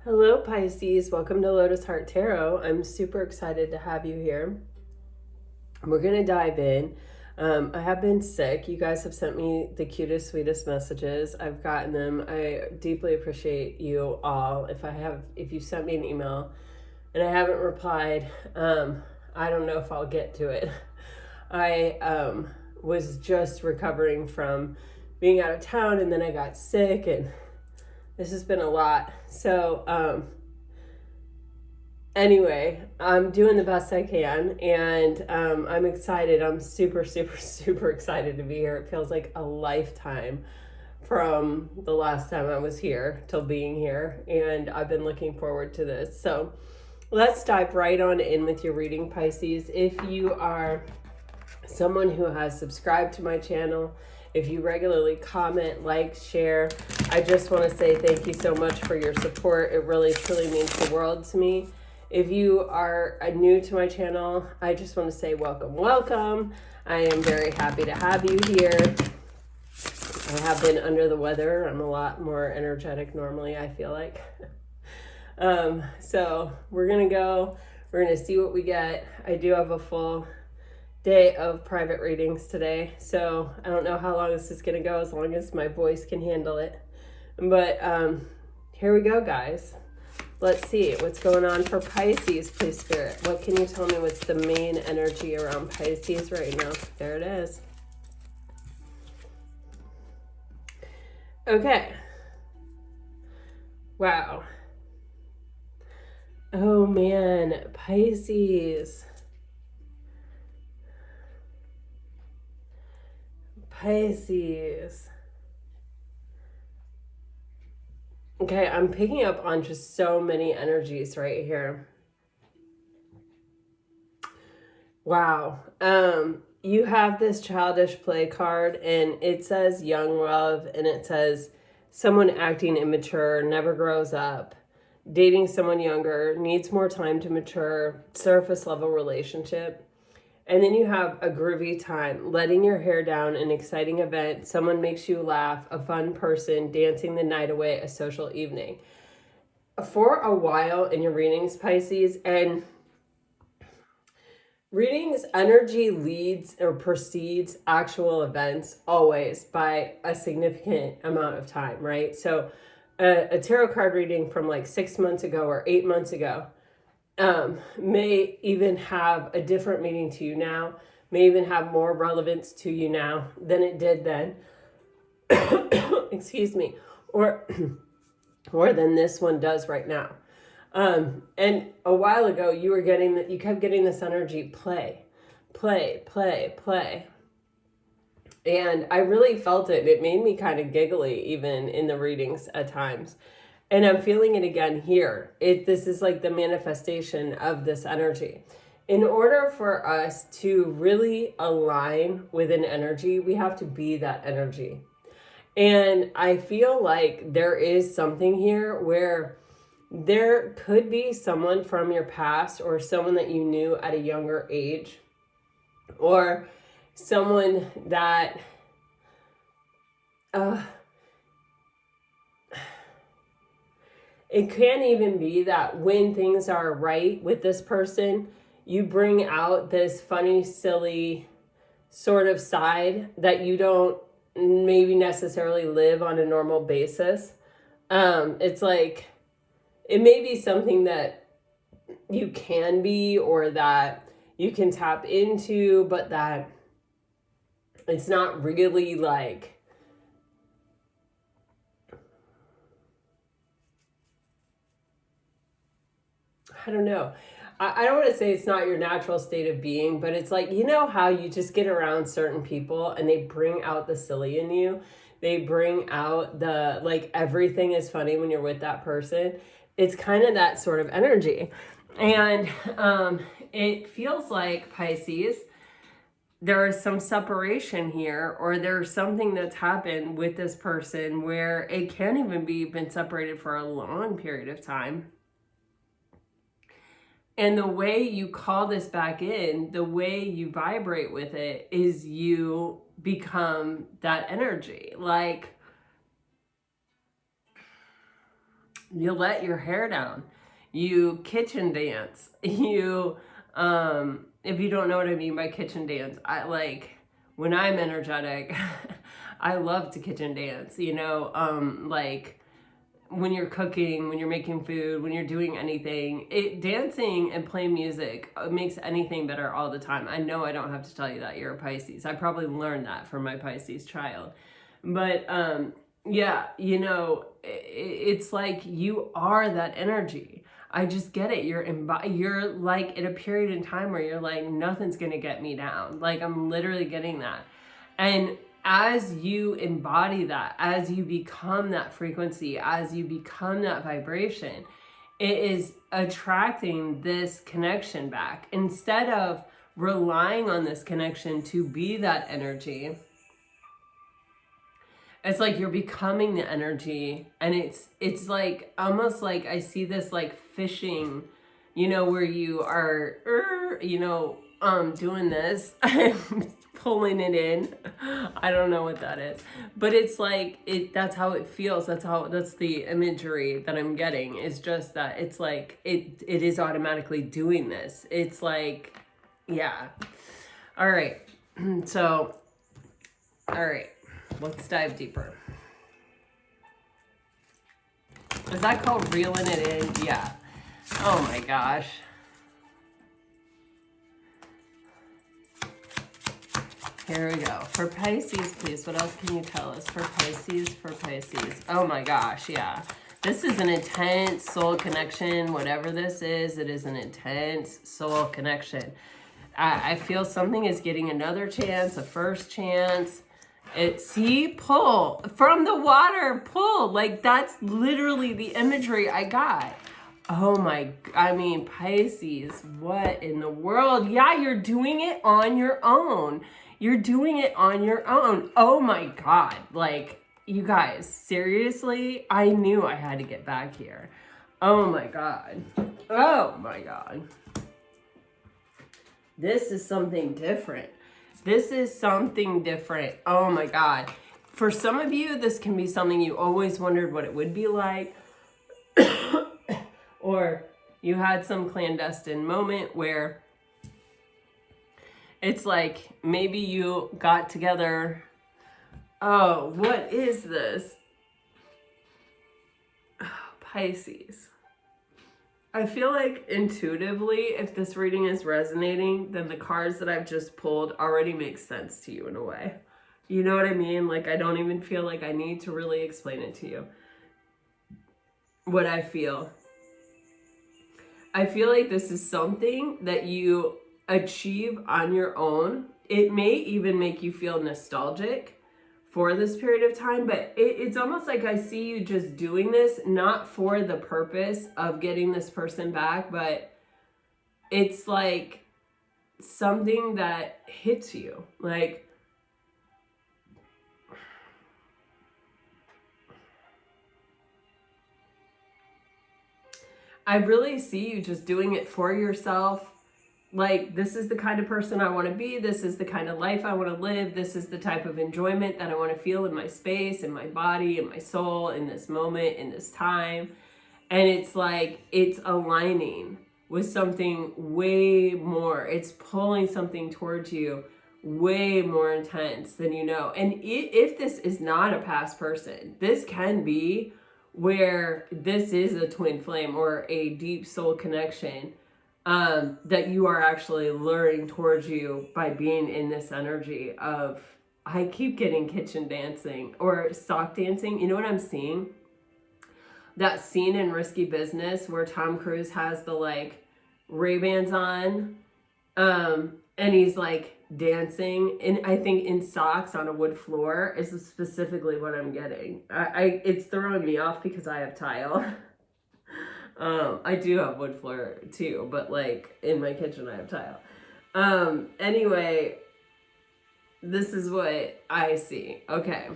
Hello, Pisces. Welcome to Lotus Heart Tarot. I'm super excited to have you here. We're going to dive in. I have been sick. You guys have sent me the cutest, sweetest messages. I've gotten them. I deeply appreciate you all. If you sent me an email and I haven't replied, I don't know if I'll get to it. I was just recovering from being out of town, and then I got sick, and this has been a lot. So, anyway, I'm doing the best I can, and I'm excited. I'm super, super, super excited to be here. It feels like a lifetime from the last time I was here till being here, and I've been looking forward to this. So let's dive right on in with your reading, Pisces. If you are someone who has subscribed to my channel, if you regularly comment, like, share, I just want to say thank you so much for your support. It really, truly means the world to me. If you are new to my channel, I just want to say welcome, welcome. I am very happy to have you here. I have been under the weather. I'm a lot more energetic normally, I feel like. So we're going to go. We're going to see what we get. I do have a full day of private readings today, so I don't know how long this is going to go, as long as my voice can handle it. But here we go, guys. Let's see what's going on for Pisces, please, Spirit. What can you tell me? What's the main energy around Pisces right now? There it is. Okay. Wow. Oh man, Pisces. Pisces. Okay, I'm picking up on just so many energies right here. Wow. You have this childish play card, and it says young love, and it says someone acting immature, never grows up, dating someone younger, needs more time to mature, surface level relationship. And then you have a groovy time, letting your hair down, an exciting event, someone makes you laugh, a fun person, dancing the night away, a social evening. For a while in your readings, Pisces, and readings, energy leads or precedes actual events always by a significant amount of time, right? So a tarot card reading from like 6 months ago or 8 months ago may even have a different meaning to you now, may even have more relevance to you now than it did then. Excuse me. Or than this one does right now. And a while ago, you kept getting this energy, play, play, play, play. And I really felt it. It made me kind of giggly even in the readings at times. And I'm feeling it again here. This is like the manifestation of this energy. In order for us to really align with an energy, we have to be that energy. And I feel like there is something here where there could be someone from your past, or someone that you knew at a younger age, or someone that it can even be that when things are right with this person, you bring out this funny, silly sort of side that you don't maybe necessarily live on a normal basis. It's like, it may be something that you can be, or that you can tap into, but that it's not really like, I don't know. I don't want to say it's not your natural state of being, but it's like, you know how you just get around certain people and they bring out the silly in you. They bring out the, like, everything is funny when you're with that person. It's kind of that sort of energy. And it feels like, Pisces, there is some separation here, or there's something that's happened with this person where it can't even be been separated for a long period of time. And the way you call this back in, the way you vibrate with it, is you become that energy. Like, You let your hair down. You kitchen dance. You, if you don't know what I mean by kitchen dance, I like, when I'm energetic, I love to kitchen dance, you know, like when you're cooking, when you're making food, when you're doing anything, dancing and playing music makes anything better all the time. I know I don't have to tell you that, you're a Pisces. I probably learned that from my Pisces child. But yeah, you know, it's like you are that energy. I just get it. You're like in a period in time where you're like, nothing's gonna get me down. Like, I'm literally getting that. And as you embody that, as you become that frequency, as you become that vibration, it is attracting this connection back. Instead of relying on this connection to be that energy, it's like you're becoming the energy. And it's like, almost like I see this like fishing, you know, where you are, you know, doing this, pulling it in. I don't know what that is, but it's like, that's how it feels. That's the imagery that I'm getting, is just that it's like, it is automatically doing this. It's like, yeah. All right. So, all right, let's dive deeper. Is that called reeling it in? Yeah. Oh my gosh. Here we go. For Pisces, please, what else can you tell us? For Pisces. Oh my gosh, yeah. This is an intense soul connection. Whatever this is, it is an intense soul connection. I feel something is getting another chance, a first chance. Pull from the water, pull. Like, that's literally the imagery I got. Oh my, I mean, Pisces, what in the world? Yeah, you're doing it on your own. You're doing it on your own. Oh my God. Like, you guys, seriously, I knew I had to get back here. Oh my God. Oh my God. This is something different. This is something different. Oh my God. For some of you, this can be something you always wondered what it would be like. Or you had some clandestine moment where it's like, maybe you got together. Oh, what is this? Oh, Pisces. I feel like intuitively, if this reading is resonating, then the cards that I've just pulled already make sense to you in a way. You know what I mean? Like, I don't even feel like I need to really explain it to you. What I feel. I feel like this is something that you achieve on your own. It may even make you feel nostalgic for this period of time, but it's almost like I see you just doing this not for the purpose of getting this person back, but it's like something that hits you. Like, I really see you just doing it for yourself. Like, this is the kind of person I want to be. This is the kind of life I want to live. This is the type of enjoyment that I want to feel in my space, in my body, in my soul, in this moment, in this time. And it's like, it's aligning with something way more. It's pulling something towards you way more intense than you know. And if this is not a past person, this can be where this is a twin flame or a deep soul connection that you are actually luring towards you by being in this energy of, I keep getting kitchen dancing or sock dancing. You know what I'm seeing? That scene in Risky Business where Tom Cruise has the like Ray-Bans on, and he's like dancing, and I think in socks on a wood floor is specifically what I'm getting. It's throwing me off because I have tile. I do have wood floor too, but like in my kitchen I have tile. Anyway, this is what I see. Okay.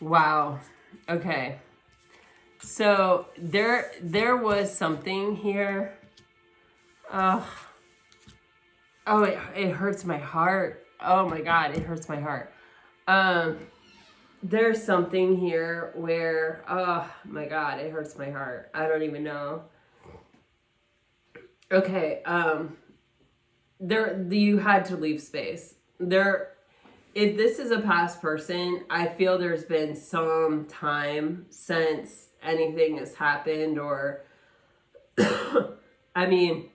Wow. Okay. So there was something here. Oh, it hurts my heart. Oh my God, it hurts my heart. There's something here where, oh my God, it hurts my heart. I don't even know. Okay, you had to leave space. If this is a past person, I feel there's been some time since anything has happened, or I mean,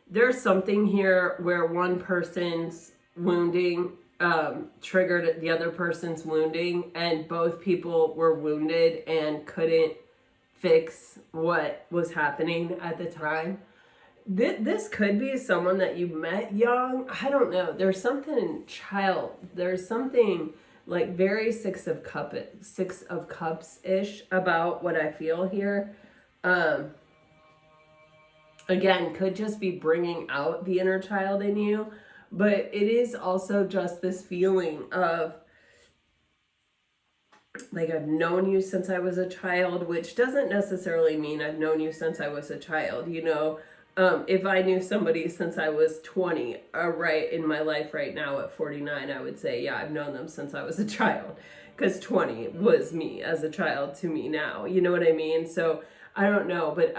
there's something here where one person's wounding triggered the other person's wounding, and both people were wounded and couldn't fix what was happening at the time. This could be someone that you met young. I don't know. There's something there's something like very Six of Cups ish about what I feel here. Again, could just be bringing out the inner child in you, but it is also just this feeling of like, I've known you since I was a child, which doesn't necessarily mean I've known you since I was a child. You know, if I knew somebody since I was 20, right in my life right now at 49, I would say, yeah, I've known them since I was a child, because 20 was me as a child to me now. You know what I mean? So I don't know, but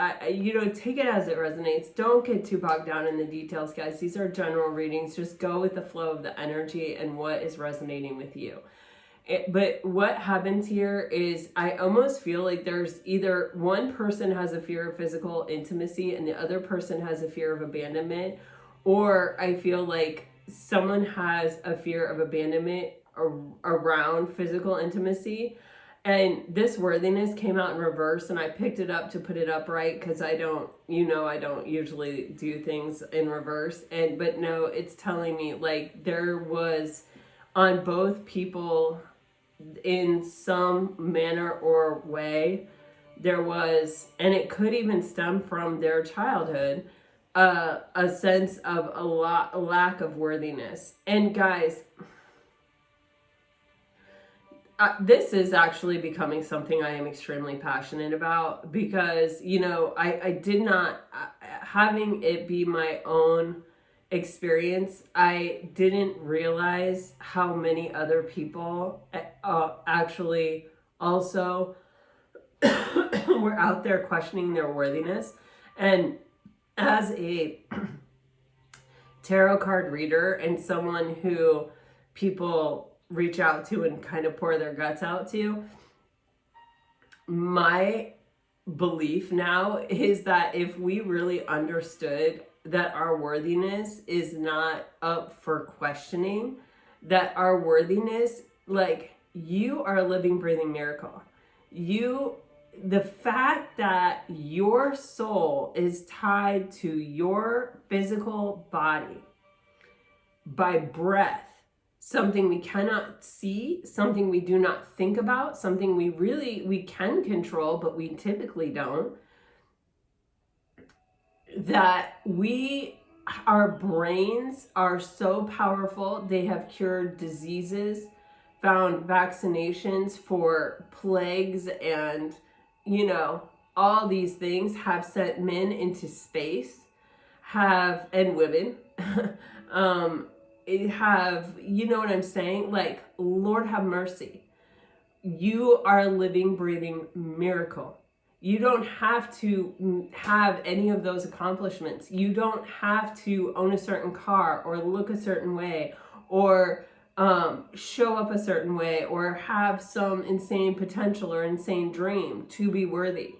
take it as it resonates. Don't get too bogged down in the details, guys. These are general readings. Just go with the flow of the energy and what is resonating with you. But what happens here is I almost feel like there's either one person has a fear of physical intimacy and the other person has a fear of abandonment, or I feel like someone has a fear of abandonment around physical intimacy. And this worthiness came out in reverse, and I picked it up to put it upright because I don't usually do things in reverse. But no, it's telling me like there was on both people in some manner or way, there was, and it could even stem from their childhood, a sense of a lack of worthiness. And guys, this is actually becoming something I am extremely passionate about, because, I did not, having it be my own experience, I didn't realize how many other people actually also were out there questioning their worthiness. And as a tarot card reader and someone who people reach out to and kind of pour their guts out to, my belief now is that if we really understood that our worthiness is not up for questioning, that our worthiness, like, you are a living, breathing miracle. The fact that your soul is tied to your physical body by breath, something we cannot see, something we do not think about, something we can control, but we typically don't, that our brains are so powerful. They have cured diseases, found vaccinations for plagues, and all these things, have sent men into space, and women what I'm saying? Like, Lord have mercy. You are a living, breathing miracle. You don't have to have any of those accomplishments. You don't have to own a certain car or look a certain way or show up a certain way or have some insane potential or insane dream to be worthy.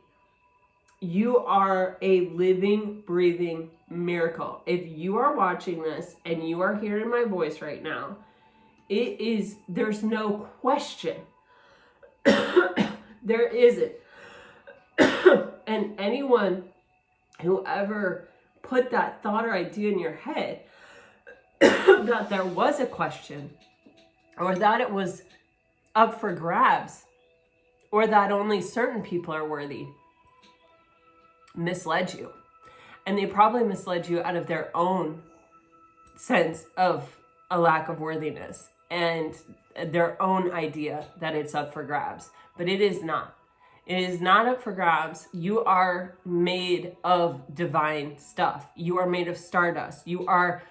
You are a living, breathing miracle. If you are watching this and you are hearing my voice right now, there's no question. There isn't. And anyone who ever put that thought or idea in your head that there was a question, or that it was up for grabs, or that only certain people are worthy, misled you. And they probably misled you out of their own sense of a lack of worthiness and their own idea that it's up for grabs. But it is not. It is not up for grabs. You are made of divine stuff. You are made of stardust. You are,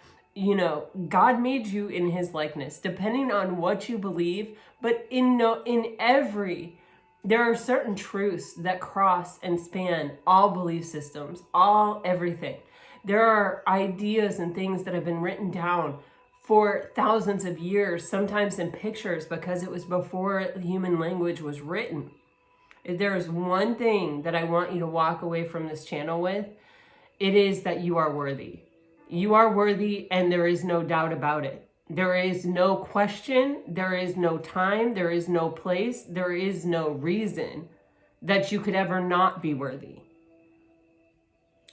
God made you in his likeness, depending on what you believe. But there are certain truths that cross and span all belief systems, everything. There are ideas and things that have been written down for thousands of years, sometimes in pictures, because it was before human language was written. If there is one thing that I want you to walk away from this channel with, it is that you are worthy. You are worthy, and there is no doubt about it. There is no question, there is no time, there is no place, there is no reason that you could ever not be worthy.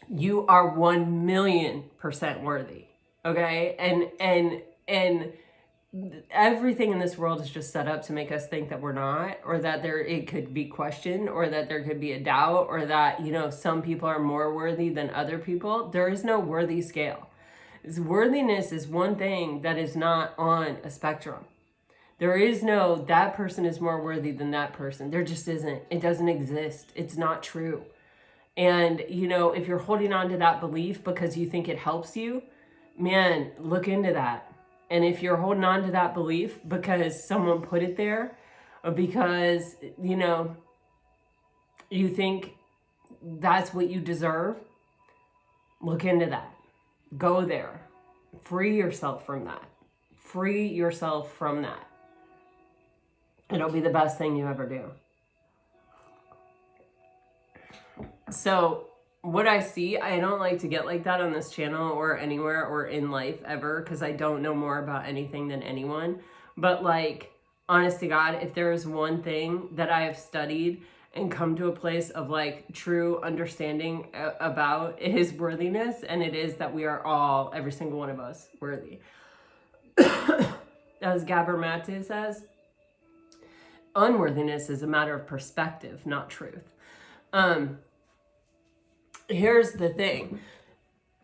You are 1,000,000% worthy, okay? And everything in this world is just set up to make us think that we're not, or that it could be questioned, or that there could be a doubt, or that, some people are more worthy than other people. There is no worthy scale. Worthiness is one thing that is not on a spectrum. There is no, that person is more worthy than that person. There just isn't. It doesn't exist. It's not true. And, if you're holding on to that belief because you think it helps you, man, look into that. And if you're holding on to that belief because someone put it there, or because, you think that's what you deserve, look into that. Go there. Free yourself from that. Free yourself from that. It'll be the best thing you ever do. So, what I see, I don't like to get like that on this channel or anywhere or in life ever, because I don't know more about anything than anyone. But honest to God, if there is one thing that I have studied and come to a place of true understanding about, is worthiness. And it is that we are all, every single one of us, worthy. As Gabor Mate says, unworthiness is a matter of perspective, not truth. Here's the thing.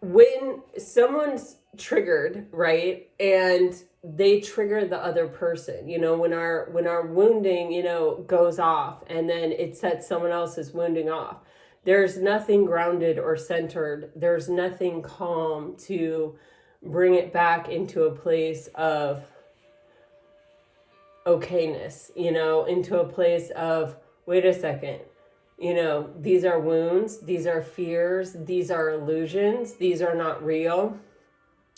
When someone's triggered, right, and they trigger the other person, when our wounding, goes off, and then it sets someone else's wounding off, there's nothing grounded or centered. There's nothing calm to bring it back into a place of okayness, into a place of, wait a second, these are wounds, these are fears, these are illusions, these are not real.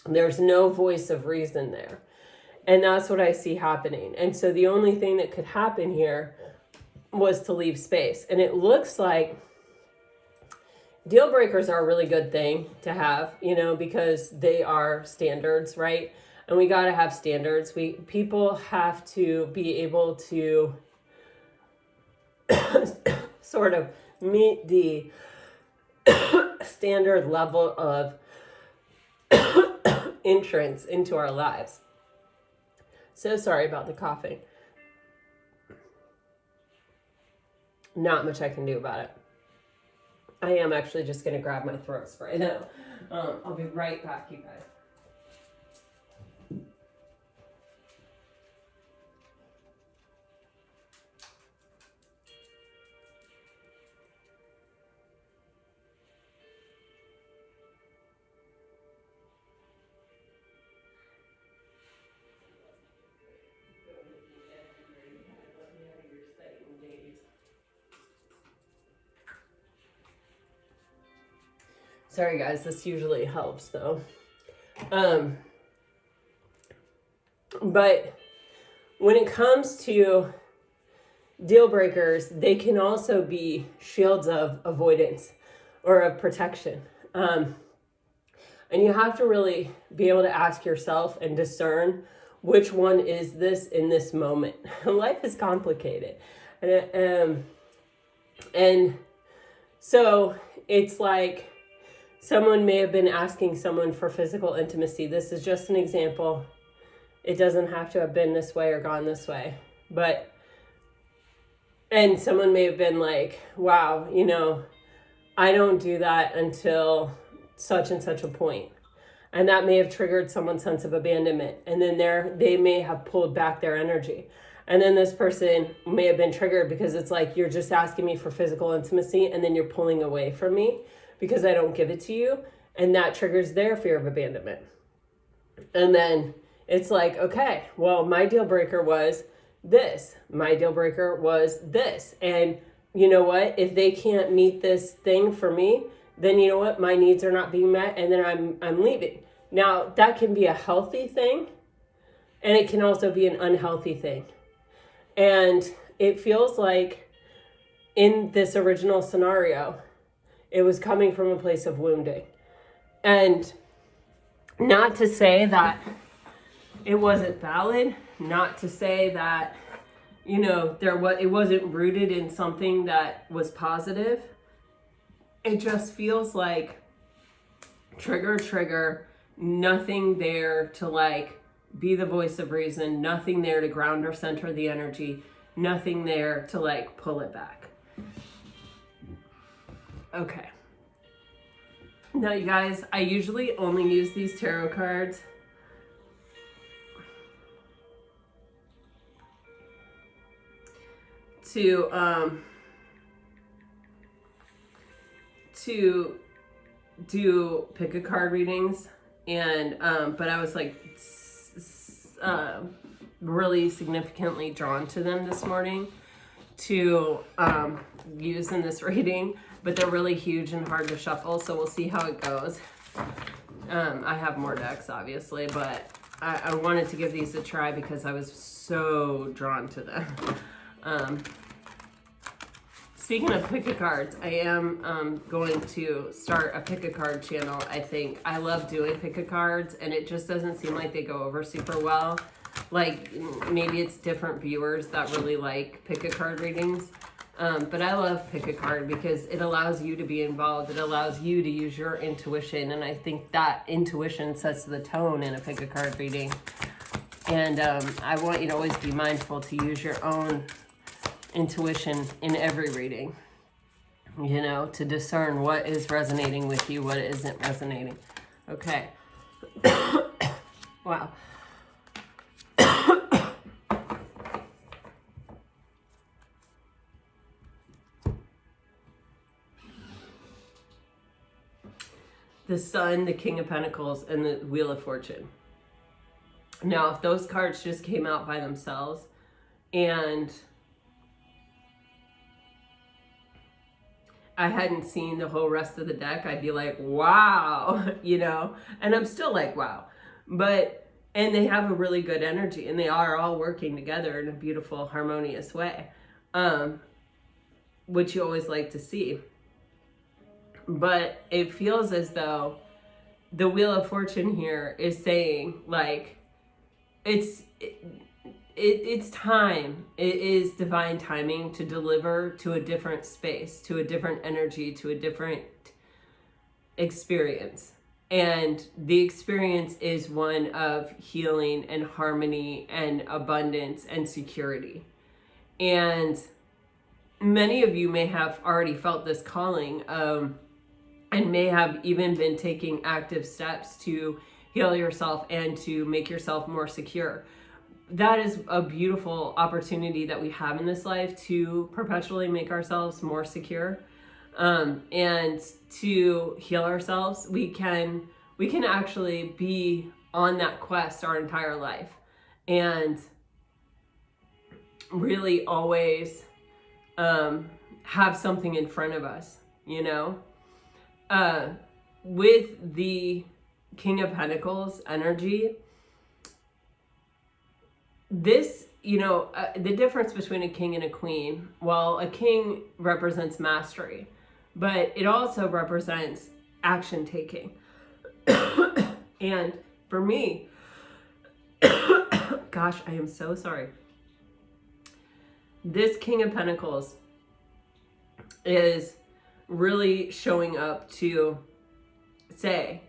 There's no voice of reason there. And that's what I see happening. And so the only thing that could happen here was to leave space. And it looks like deal breakers are a really good thing to have, because they are standards, right? And we got to have standards. People have to be able to sort of meet the standard level of entrance into our lives. So sorry about the coughing. Not much I can do about it. I am actually just going to grab my throat spray now. I'll be right back, you guys. Sorry guys, this usually helps though. But when it comes to deal breakers, they can also be shields of avoidance or of protection. And you have to really be able to ask yourself and discern which one is this in this moment. Life is complicated. And so it's like someone may have been asking someone for physical intimacy. This is just an example. It doesn't have to have been this way or gone this way. And someone may have been like, wow, I don't do that until such and such a point. And that may have triggered someone's sense of abandonment. And then they may have pulled back their energy. And then this person may have been triggered because it's like, you're just asking me for physical intimacy and then you're pulling away from me because I don't give it to you. And that triggers their fear of abandonment. And then it's like, okay, well, my deal breaker was this. My deal breaker was this. And you know what? If they can't meet this thing for me, then you know what? My needs are not being met, and then I'm leaving. Now, that can be a healthy thing, and it can also be an unhealthy thing. And it feels like in this original scenario, it was coming from a place of wounding. And not to say that it wasn't valid, not to say that, you know, it wasn't rooted in something that was positive. It just feels like trigger, nothing there to like be the voice of reason, nothing there to ground or center the energy, nothing there to like pull it back. Okay. Now, you guys, I usually only use these tarot cards to do pick a card readings, and but I was like really significantly drawn to them this morning to use in this reading, but they're really huge and hard to shuffle, so we'll see how it goes. I have more decks, obviously, but I wanted to give these a try because I was so drawn to them. Speaking of pick-a-cards, I am going to start a pick-a-card channel, I think. I love doing pick-a-cards, and it just doesn't seem like they go over super well. Like, maybe it's different viewers that really like pick-a-card readings. But I love pick-a-card because it allows you to be involved. It allows you to use your intuition, and I think that intuition sets the tone in a pick-a-card reading. And I want you to always be mindful to use your own intuition in every reading, you know, to discern what is resonating with you, what isn't resonating. Okay. Wow. The Sun, the King of Pentacles, and the Wheel of Fortune. Now, if those cards just came out by themselves and I hadn't seen the whole rest of the deck, I'd be like, wow, you know, and I'm still like, wow. But, and they have a really good energy, and they are all working together in a beautiful, harmonious way, which you always like to see. But it feels as though the Wheel of Fortune here is saying, like, it's time. It is divine timing to deliver to a different space, to a different energy, to a different experience. And the experience is one of healing and harmony and abundance and security. And many of you may have already felt this calling, and may have even been taking active steps to heal yourself and to make yourself more secure. That is a beautiful opportunity that we have in this life, to perpetually make ourselves more secure, and to heal ourselves. We can actually be on that quest our entire life, and really always have something in front of us, you know. With the King of Pentacles energy, this, you know, the difference between a king and a queen, well, a king represents mastery, but it also represents action taking. And for me, gosh, I am so sorry. This King of Pentacles is really showing up to say,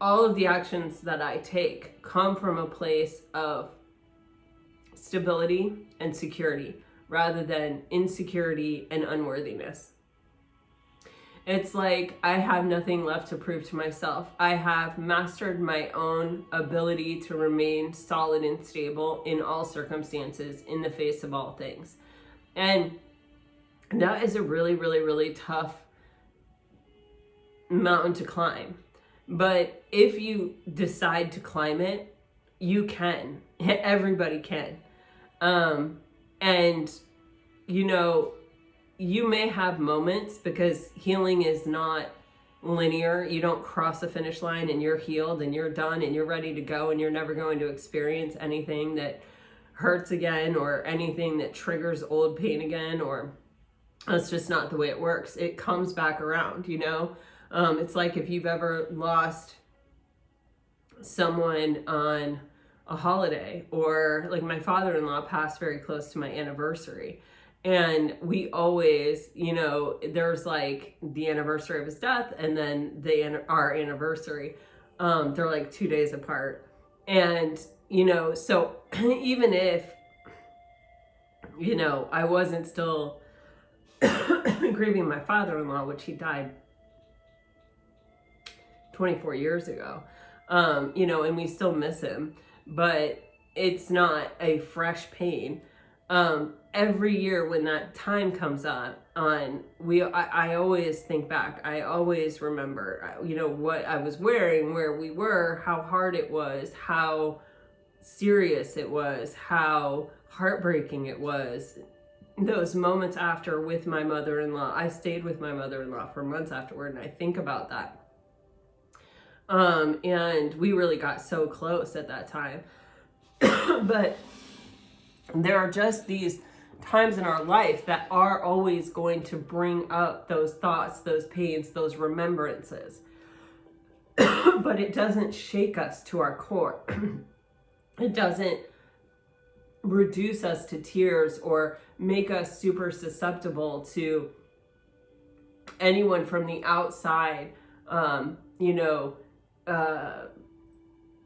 all of the actions that I take come from a place of stability and security rather than insecurity and unworthiness. It's like I have nothing left to prove to myself. I have mastered my own ability to remain solid and stable in all circumstances, in the face of all things. And that is a really, really, really tough mountain to climb. But if you decide to climb it, you can. Everybody can. And, you know, you may have moments, because healing is not linear. You don't cross a finish line and you're healed and you're done and you're ready to go and you're never going to experience anything that hurts again or anything that triggers old pain again, or that's just not the way it works. It comes back around, you know? It's like if you've ever lost someone on a holiday, or like my father-in-law passed very close to my anniversary. And we always, you know, there's like the anniversary of his death and then our anniversary. They're like 2 days apart. And, you know, so even if, you know, I wasn't still grieving my father-in-law, which he died 24 years ago, you know, and we still miss him, but it's not a fresh pain. Every year when that time comes up I always think back. I always remember, you know, what I was wearing, where we were, how hard it was, how serious it was, how heartbreaking it was. Those moments after with my mother-in-law, I stayed with my mother-in-law for months afterward, and I think about that. And we really got so close at that time. But there are just these times in our life that are always going to bring up those thoughts, those pains, those remembrances. But it doesn't shake us to our core. It doesn't reduce us to tears or make us super susceptible to anyone from the outside, you know,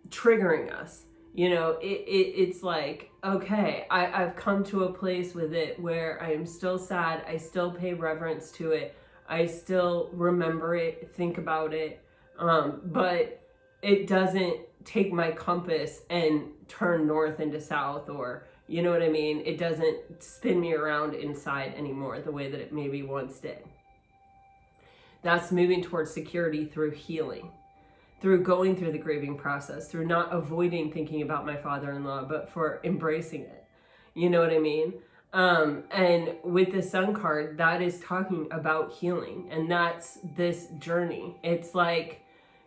triggering us. You know, it's like, okay, I've come to a place with it where I am still sad. I still pay reverence to it. I still remember it, think about it. But it doesn't take my compass and turn north into south, or, you know what I mean? It doesn't spin me around inside anymore the way that it maybe once did. That's moving towards security through healing, through going through the grieving process, through not avoiding thinking about my father-in-law, but for embracing it. You know what I mean? And with the Sun card, that is talking about healing. And that's this journey. It's like,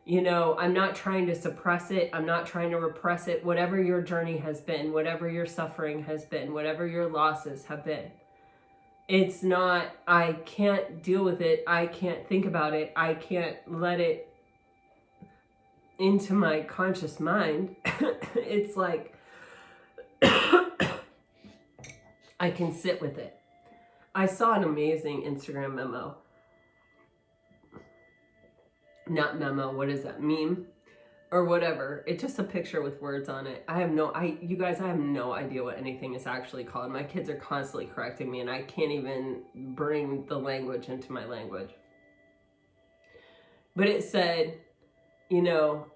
you know, I'm not trying to suppress it. I'm not trying to repress it. Whatever your journey has been, whatever your suffering has been, whatever your losses have been, it's not, I can't deal with it. I can't think about it. I can't let it into my conscious mind. It's like I can sit with it. I saw an amazing Instagram memo. Not memo, what is that? Meme or whatever. It's just a picture with words on it. You guys, I have no idea what anything is actually called. My kids are constantly correcting me and I can't even bring the language into my language. But it said, you know,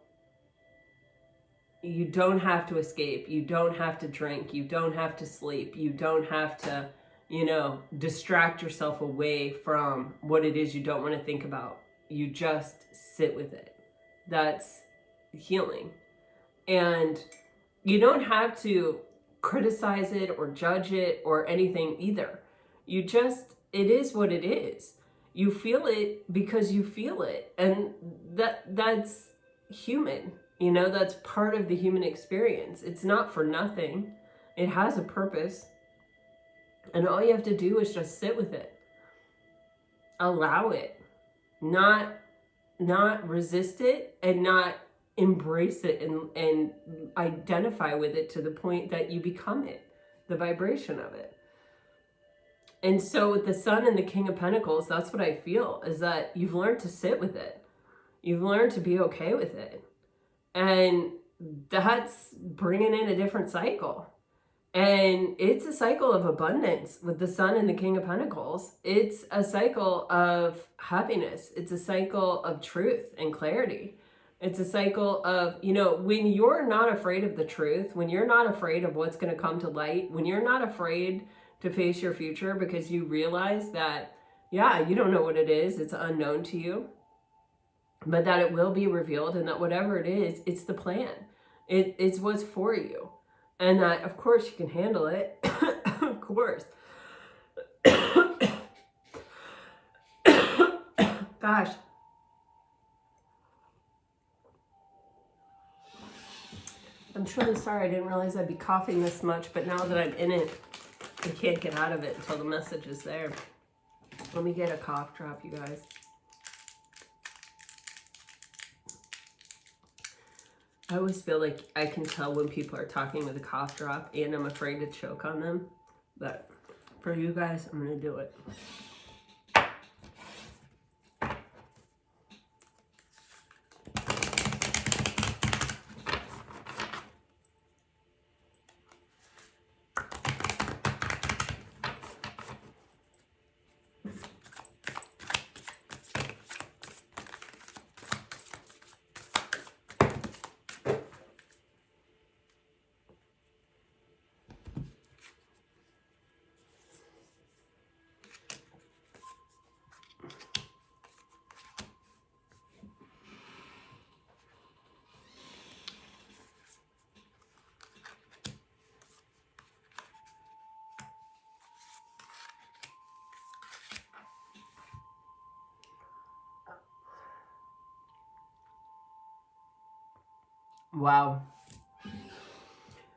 you don't have to escape. You don't have to drink. You don't have to sleep. You don't have to, you know, distract yourself away from what it is you don't want to think about. You just sit with it. That's healing. And you don't have to criticize it or judge it or anything either. You just, it is what it is. You feel it because you feel it. And that's human. You know, that's part of the human experience. It's not for nothing. It has a purpose. And all you have to do is just sit with it. Allow it. Not resist it, and not embrace it and identify with it to the point that you become it, the vibration of it. And so with the Sun and the King of Pentacles, that's what I feel, is that you've learned to sit with it. You've learned to be okay with it. And that's bringing in a different cycle. And it's a cycle of abundance with the Sun and the King of Pentacles. It's a cycle of happiness. It's a cycle of truth and clarity. It's a cycle of, you know, when you're not afraid of the truth, when you're not afraid of what's going to come to light, when you're not afraid to face your future because you realize that, yeah, you don't know what it is, it's unknown to you, but that it will be revealed, and that whatever it is, it's the plan. It's what's for you. And that, of course, you can handle it. Of course. Gosh. I'm truly sorry. I didn't realize I'd be coughing this much, but now that I'm in it, I can't get out of it until the message is there. Let me get a cough drop, you guys. I always feel like I can tell when people are talking with a cough drop, and I'm afraid to choke on them. But for you guys, I'm going to do it. Wow.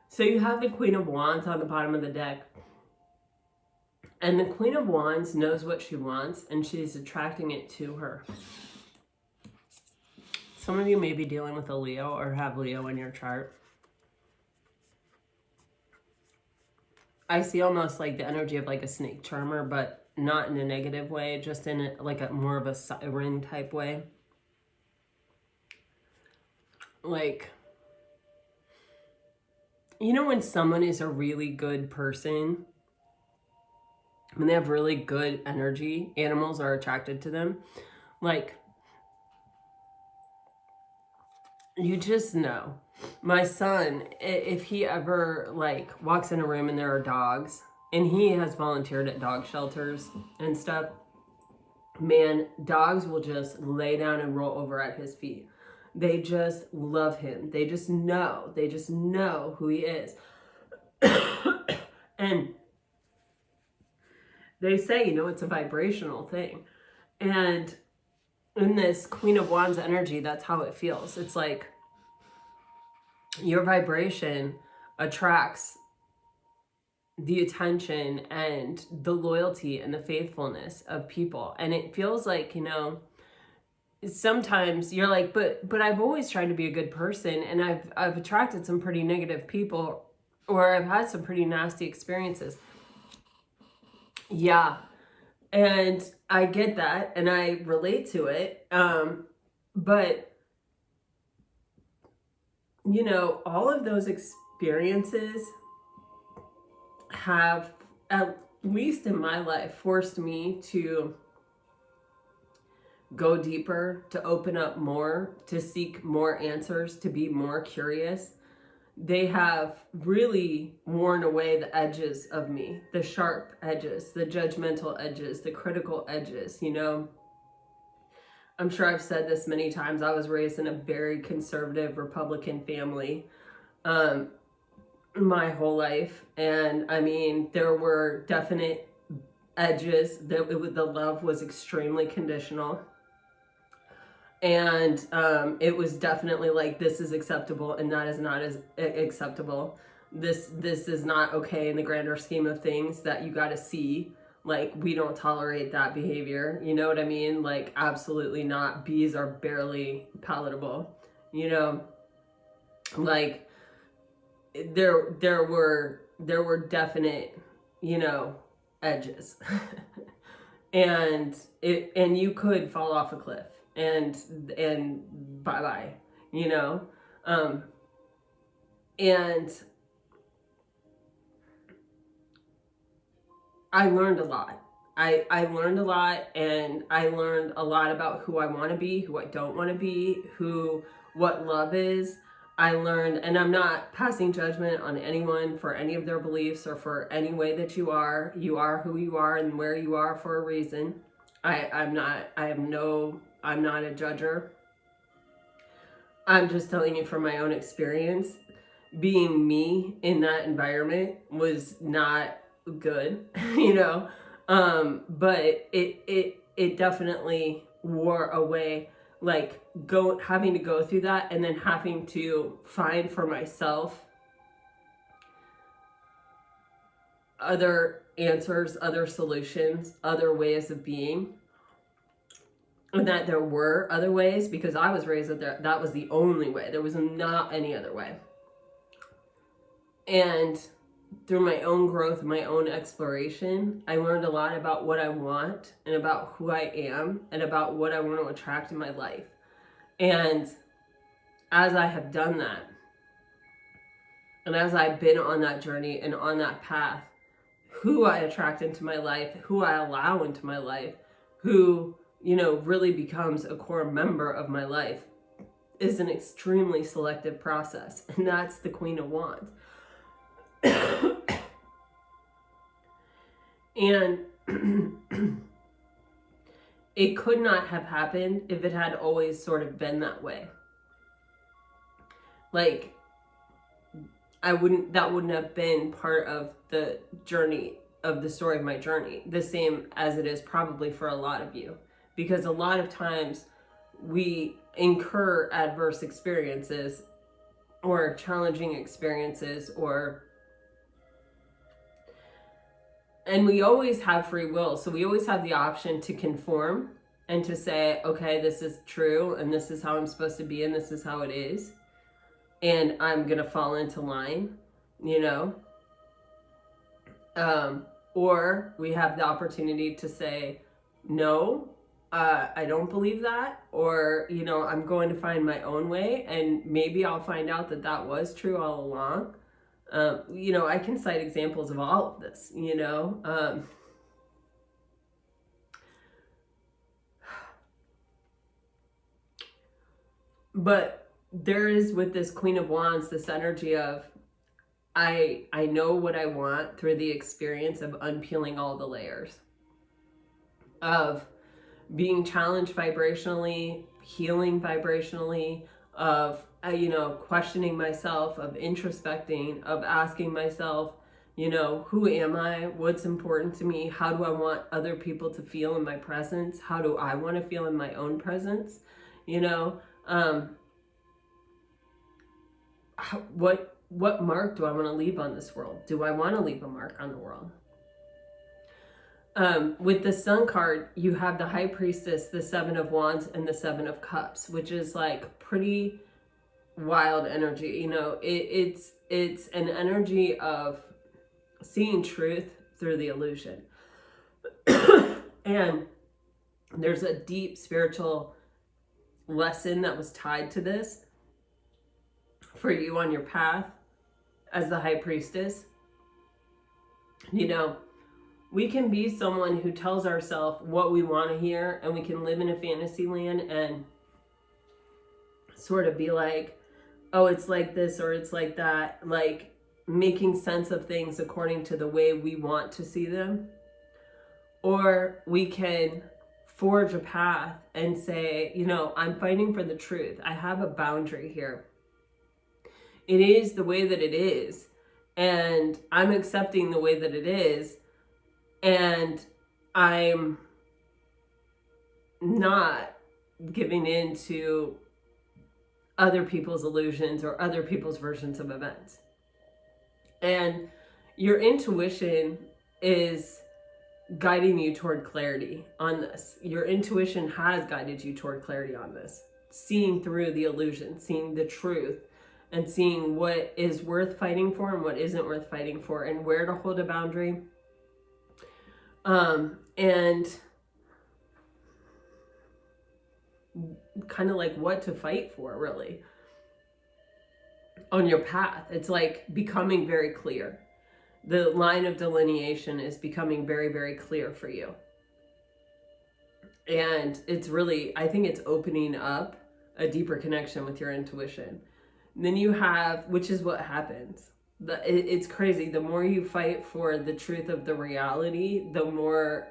So you have the Queen of Wands on the bottom of the deck. And the Queen of Wands knows what she wants, and she's attracting it to her. Some of you may be dealing with a Leo or have Leo in your chart. I see almost like the energy of like a snake charmer, but not in a negative way, just in a, like a more of a siren type way. Like, you know when someone is a really good person, when they have really good energy, animals are attracted to them. Like, you just know. My son, if he ever like walks in a room and there are dogs, and he has volunteered at dog shelters and stuff, man, dogs will just lay down and roll over at his feet. They just love him. They just know who he is. And they say, you know, it's a vibrational thing. And in this Queen of Wands energy, that's how it feels. It's like your vibration attracts the attention and the loyalty and the faithfulness of people. And it feels like, you know, sometimes you're like, but I've always tried to be a good person, and I've attracted some pretty negative people, or I've had some pretty nasty experiences. Yeah. And I get that, and I relate to it. But, you know, all of those experiences have, at least in my life, forced me to go deeper, to open up more, to seek more answers, to be more curious. They have really worn away the edges of me, the sharp edges, the judgmental edges, the critical edges, you know. I'm sure I've said this many times. I was raised in a very conservative Republican family my whole life. And I mean, there were definite edges. The love was extremely conditional. And it was definitely like, this is acceptable and that is not as acceptable. This is not okay in the grander scheme of things, that you got to see. Like, we don't tolerate that behavior. You know what I mean? Like, absolutely not. Bees are barely palatable. You know, like there were definite, you know, edges, and you could fall off a cliff. And bye-bye, you know? And I learned a lot. I learned a lot, and I learned a lot about who I want to be, who I don't want to be, what love is. I learned, and I'm not passing judgment on anyone for any of their beliefs or for any way that you are. You are who you are and where you are for a reason. I'm not a judger. I'm just telling you from my own experience. Being me in that environment was not good, you know. But it definitely wore away, like having to go through that and then having to find for myself other answers, other solutions, other ways of being. And that there were other ways, because I was raised that was the only way. There was not any other way. And through my own growth, my own exploration, I learned a lot about what I want and about who I am and about what I want to attract in my life. And as I have done that, and as I've been on that journey and on that path, who I attract into my life, who I allow into my life, who, you know, really becomes a core member of my life, is an extremely selective process. And that's the Queen of Wands. And it could not have happened if it had always sort of been that way. Like, that wouldn't have been part of the journey, of the story of my journey, the same as it is probably for a lot of you. Because a lot of times we incur adverse experiences or challenging experiences, and we always have free will. So we always have the option to conform and to say, okay, this is true and this is how I'm supposed to be and this is how it is. And I'm going to fall into line, you know. Or we have the opportunity to say, no, I don't believe that. Or, you know, I'm going to find my own way. And maybe I'll find out that that was true all along. You know, I can cite examples of all of this, you know. But there is, with this Queen of Wands, this energy of, I know what I want through the experience of unpeeling all the layers, of being challenged vibrationally, healing vibrationally, of you know, questioning myself, of introspecting, of asking myself, you know, who am I? What's important to me? How do I want other people to feel in my presence? How do I want to feel in my own presence? You know, what mark do I want to leave on this world? Do I want to leave a mark on the world? With the Sun card, you have the High Priestess, the Seven of Wands, and the Seven of Cups, which is like pretty wild energy. You know, it's an energy of seeing truth through the illusion. And there's a deep spiritual lesson that was tied to this for you on your path as the High Priestess. You know, we can be someone who tells ourselves what we want to hear, and we can live in a fantasy land and sort of be like, oh, it's like this or it's like that, like making sense of things according to the way we want to see them. Or we can forge a path and say, you know, I'm fighting for the truth. I have a boundary here. It is the way that it is, and I'm accepting the way that it is, and I'm not giving in to other people's illusions or other people's versions of events. And your intuition is guiding you toward clarity on this. Your intuition has guided you toward clarity on this. Seeing through the illusion, seeing the truth, and seeing what is worth fighting for and what isn't worth fighting for, and where to hold a boundary. And kind of like what to fight for, really, on your path. It's like becoming very clear. The line of delineation is becoming very, very clear for you. And it's really, I think it's opening up a deeper connection with your intuition. And then you have, which is what happens. It's crazy. The more you fight for the truth of the reality, the more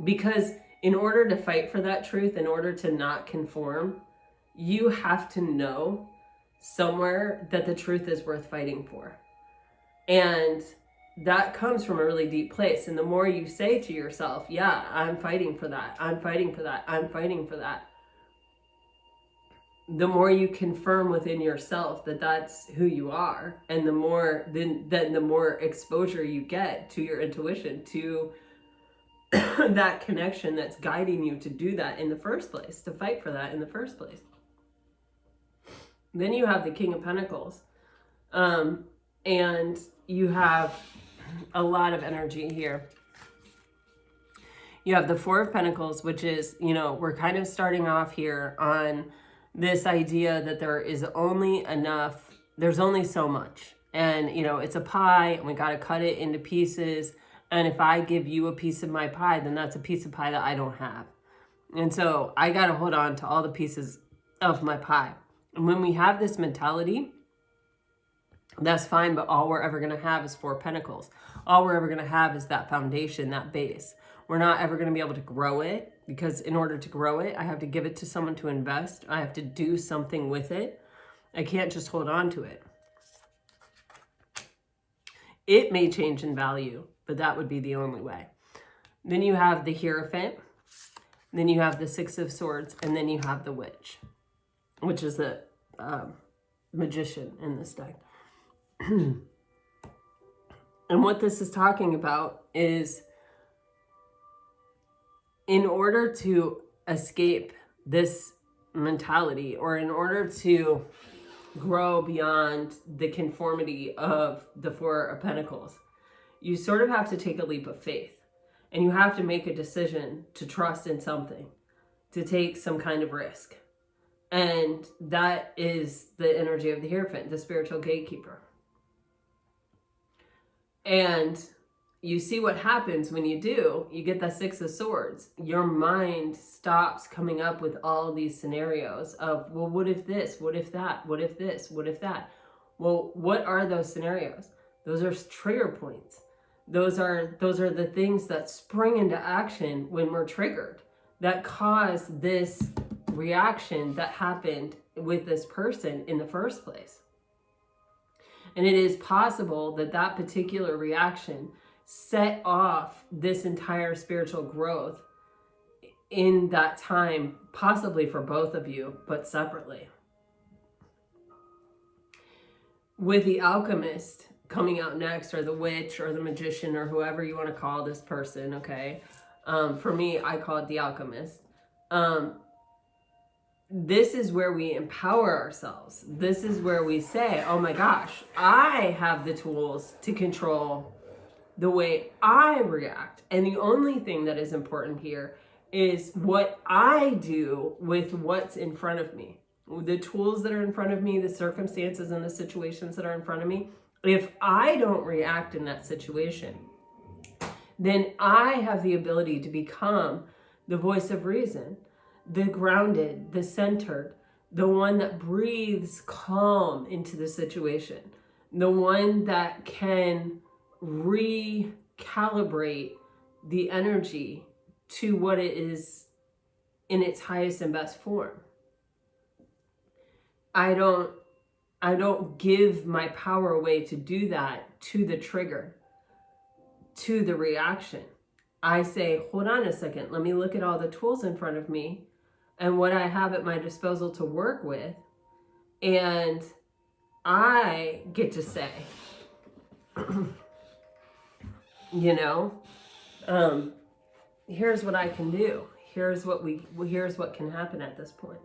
because in order to fight for that truth, in order to not conform, you have to know somewhere that the truth is worth fighting for. And that comes from a really deep place. And the more you say to yourself, yeah, I'm fighting for that, I'm fighting for that, I'm fighting for that, the more you confirm within yourself that that's who you are. And the more, then the more exposure you get to your intuition, to that connection that's guiding you to do that in the first place, to fight for that in the first place. Then you have the King of Pentacles. And you have a lot of energy here. You have the Four of Pentacles, which is, we're kind of starting off here on this idea that there is only enough, there's only so much. And, it's a pie and we got to cut it into pieces. And if I give you a piece of my pie, then that's a piece of pie that I don't have. And so I got to hold on to all the pieces of my pie. And when we have this mentality, that's fine, but all we're ever going to have is Four Pentacles. All we're ever going to have is that foundation, that base. We're not ever going to be able to grow it, because in order to grow it, I have to give it to someone to invest. I have to do something with it. I can't just hold on to it. It may change in value, but that would be the only way. Then you have the Hierophant. Then you have the Six of Swords. And then you have the Witch, which is the magician in this deck. And what this is talking about is, in order to escape this mentality, or in order to grow beyond the conformity of the Four of Pentacles, you sort of have to take a leap of faith. And you have to make a decision to trust in something, to take some kind of risk. And that is the energy of the Hierophant, the spiritual gatekeeper. And you see what happens when you do. You get the Six of Swords. Your mind stops coming up with all these scenarios of, well, what if this? What if that? What if this? What if that? Well, what are those scenarios? Those are trigger points. Those are the things that spring into action when we're triggered, that cause this reaction that happened with this person in the first place. And it is possible that that particular reaction set off this entire spiritual growth in that time, possibly for both of you, but separately. With the Alchemist coming out next, or the Witch, or the Magician, or whoever you want to call this person, okay? For me, I call it the Alchemist. This is where we empower ourselves. This is where we say, oh my gosh, I have the tools to control the way I react. And the only thing that is important here is what I do with what's in front of me. The tools that are in front of me, the circumstances and the situations that are in front of me. If I don't react in that situation, then I have the ability to become the voice of reason, the grounded, the centered, the one that breathes calm into the situation, the one that can recalibrate the energy to what it is in its highest and best form. I don't give my power away to do that to the trigger, to the reaction. I say, hold on a second, let me look at all the tools in front of me and what I have at my disposal to work with. And I get to say, here's what I can do. Here's what can happen at this point.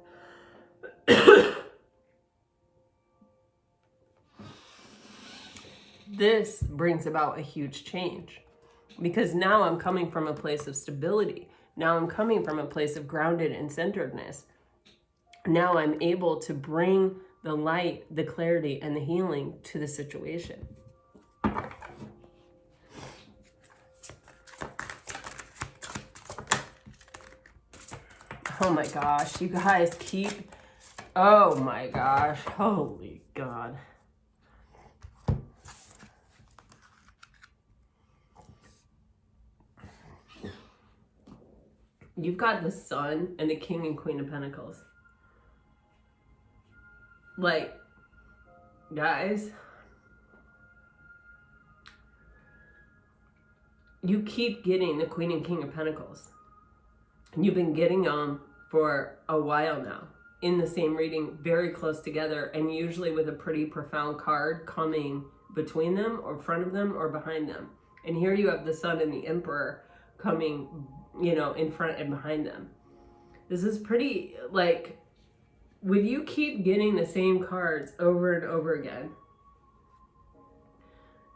This brings about a huge change, because now I'm coming from a place of stability. Now I'm coming from a place of grounded and centeredness. Now I'm able to bring the light, the clarity, and the healing to the situation. Oh my gosh, you guys keep, oh my gosh, holy God. You've got the Sun and the King and Queen of Pentacles. Like, guys, you keep getting the Queen and King of Pentacles. And you've been getting them for a while now in the same reading, very close together, and usually with a pretty profound card coming between them or front of them or behind them. And here you have the Sun and the Emperor coming, you know, in front and behind them. This is pretty, like, when you keep getting the same cards over and over again,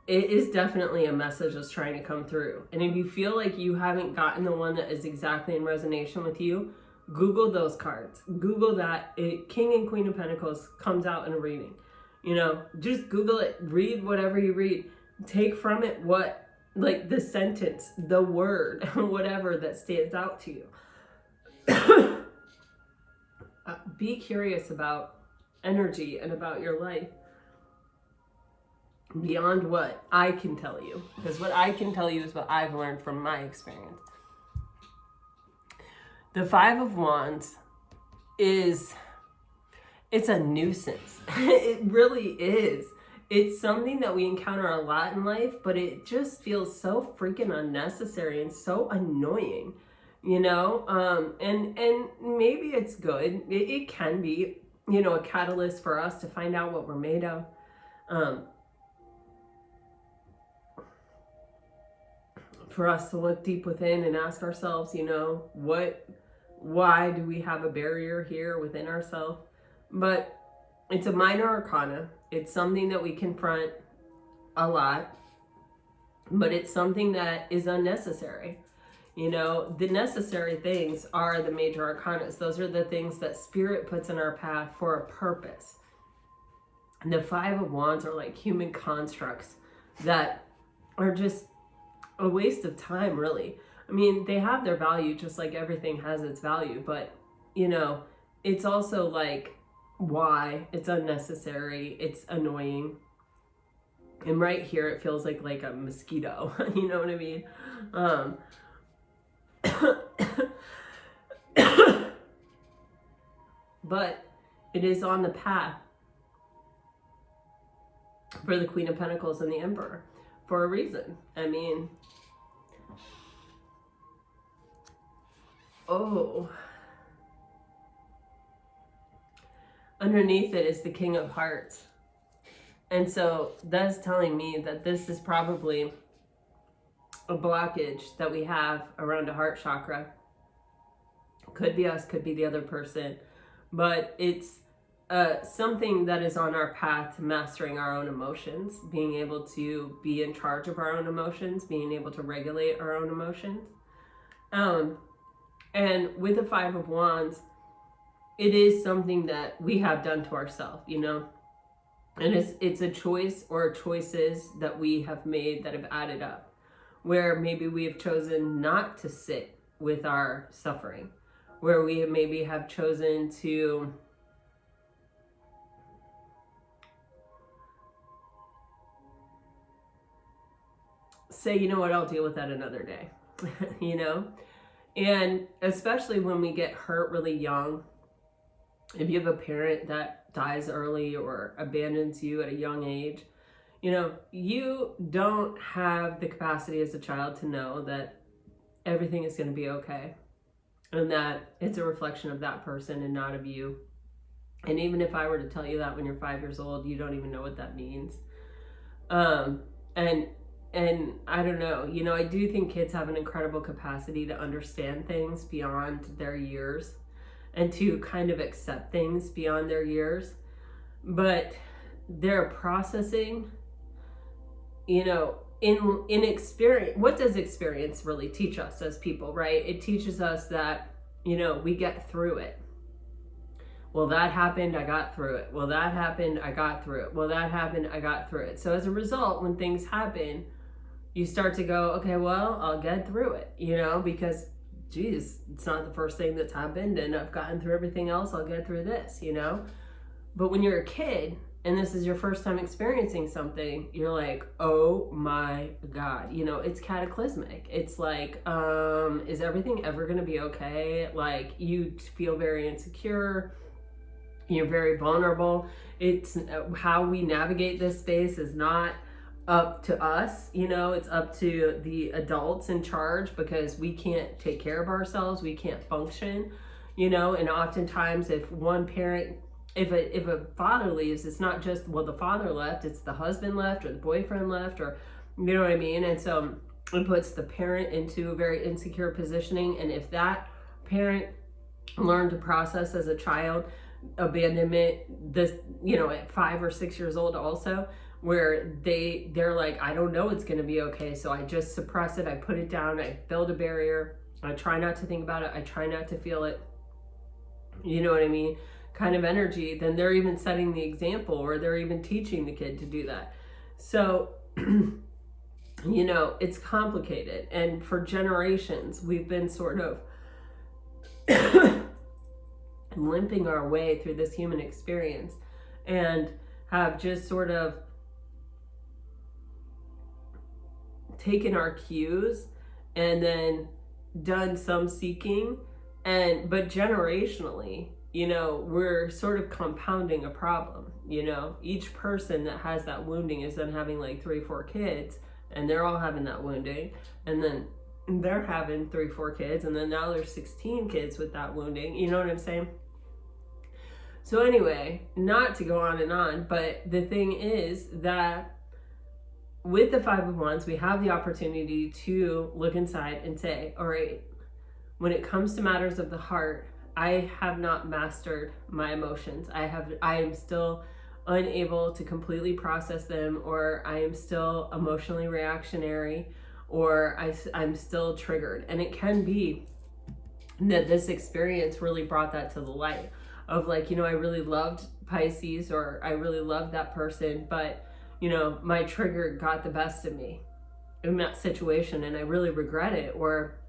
it is definitely a message that's trying to come through. And if you feel like you haven't gotten the one that is exactly in resonation with you, Google those cards. Google that. King and Queen of Pentacles comes out in a reading. You know, just Google it. Read whatever you read. Take from it what, like the sentence, the word, whatever that stands out to you. Be curious about energy and about your life beyond what I can tell you. Because what I can tell you is what I've learned from my experience. The Five of Wands it's a nuisance. It really is. It's something that we encounter a lot in life, but it just feels so freaking unnecessary and so annoying, you know? And maybe it's good. It can be, you know, a catalyst for us to find out what we're made of. For us to look deep within and ask ourselves, you know, why do we have a barrier here within ourselves? But it's a minor arcana. It's something that we confront a lot, but it's something that is unnecessary. You know, the necessary things are the major arcanas. Those are the things that Spirit puts in our path for a purpose. And the Five of Wands are like human constructs that are just a waste of time, really. I mean, they have their value just like everything has its value, but, you know, it's also like, why? It's unnecessary. It's annoying. And right here, it feels like a mosquito. You know what I mean? But it is on the path for the Queen of Pentacles and the Emperor for a reason. I mean, underneath it is the King of Hearts. And so that's telling me that this is probably a blockage that we have around a heart chakra. Could be us, could be the other person, but it's something that is on our path to mastering our own emotions, being able to be in charge of our own emotions, being able to regulate our own emotions. And with the Five of Wands, it is something that we have done to ourselves, you know, and it's a choice or choices that we have made that have added up, where maybe we have chosen not to sit with our suffering, where we maybe have chosen to say, you know what, I'll deal with that another day, you know? And especially when we get hurt really young, if you have a parent that dies early or abandons you at a young age, you know, you don't have the capacity as a child to know that everything is going to be okay, and that it's a reflection of that person and not of you. And even if I were to tell you that when you're 5 years old, you don't even know what that means. And I don't know, you know, I do think kids have an incredible capacity to understand things beyond their years and to kind of accept things beyond their years. But their processing, you know, in experience, what does experience really teach us as people, right? It teaches us that, you know, we get through it. Well, that happened, I got through it. Well, that happened, I got through it. Well, that happened, I got through it. So as a result, when things happen, you start to go, okay, well, I'll get through it, you know, because, geez, it's not the first thing that's happened and I've gotten through everything else, I'll get through this, you know. But when you're a kid and this is your first time experiencing something, you're like, oh my God, you know, it's cataclysmic. It's like, is everything ever going to be okay? Like, you feel very insecure. You're very vulnerable. It's how we navigate this space is not up to us, you know, it's up to the adults in charge, because we can't take care of ourselves. We can't function, you know, and oftentimes if one parent, if a father leaves, it's not just, well, the father left, it's the husband left or the boyfriend left, or, you know what I mean? And so it puts the parent into a very insecure positioning. And if that parent learned to process as a child abandonment, this, you know, at 5 or 6 years old also, where they're like, I don't know, it's going to be okay, so I just suppress it, I put it down, I build a barrier, I try not to think about it, I try not to feel it, you know what I mean, kind of energy, then they're even setting the example, or they're even teaching the kid to do that. So you know, it's complicated, and for generations we've been sort of limping our way through this human experience, and have just sort of taken our cues and then done some seeking, but generationally, you know, we're sort of compounding a problem. You know, each person that has that wounding is then having like 3 or 4 kids, and they're all having that wounding, and then they're having 3 or 4 kids, and then now there's 16 kids with that wounding. You know what I'm saying? So anyway, not to go on and on, but the thing is that with the 5 of Wands, we have the opportunity to look inside and say, all right, when it comes to matters of the heart, I have not mastered my emotions. I am still unable to completely process them, or I am still emotionally reactionary, or I'm still triggered. And it can be that this experience really brought that to the light. Of like, you know, I really loved Pisces, or I really loved that person, but, you know, my trigger got the best of me in that situation, and I really regret it. Or,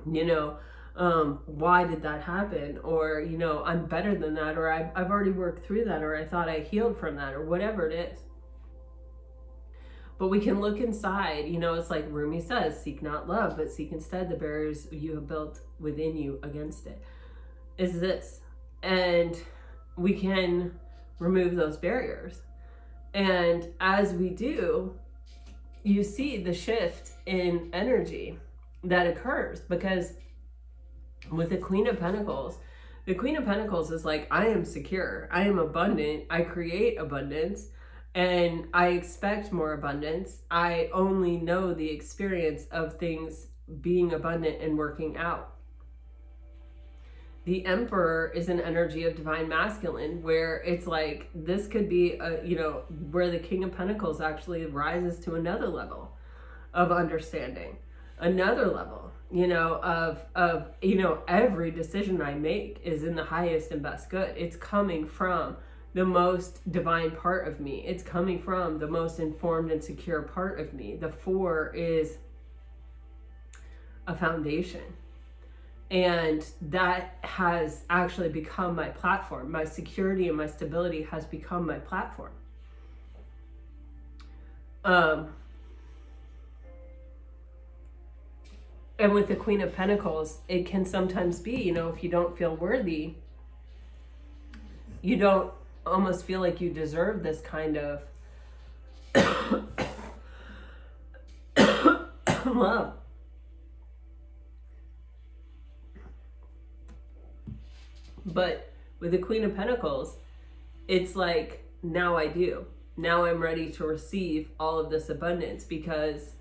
you know, why did that happen? Or, you know, I'm better than that, or I've already worked through that, or I thought I healed from that, or whatever it is. But we can look inside, you know, it's like Rumi says, seek not love, but seek instead the barriers you have built within you against it. Is this. And we can remove those barriers. And as we do, you see the shift in energy that occurs, because with the Queen of Pentacles is like, I am secure, I am abundant, I create abundance, and I expect more abundance. I only know the experience of things being abundant and working out. The Emperor is an energy of divine masculine, where it's like, this could be a, you know, where the King of Pentacles actually rises to another level of understanding, another level, you know, of, you know, every decision I make is in the highest and best good. It's coming from the most divine part of me. It's coming from the most informed and secure part of me. The 4 is a foundation. And that has actually become my platform. My security and my stability has become my platform. And with the Queen of Pentacles, it can sometimes be, you know, if you don't feel worthy, you don't almost feel like you deserve this kind of love. But with the Queen of Pentacles, it's like, now I do. Now I'm ready to receive all of this abundance, because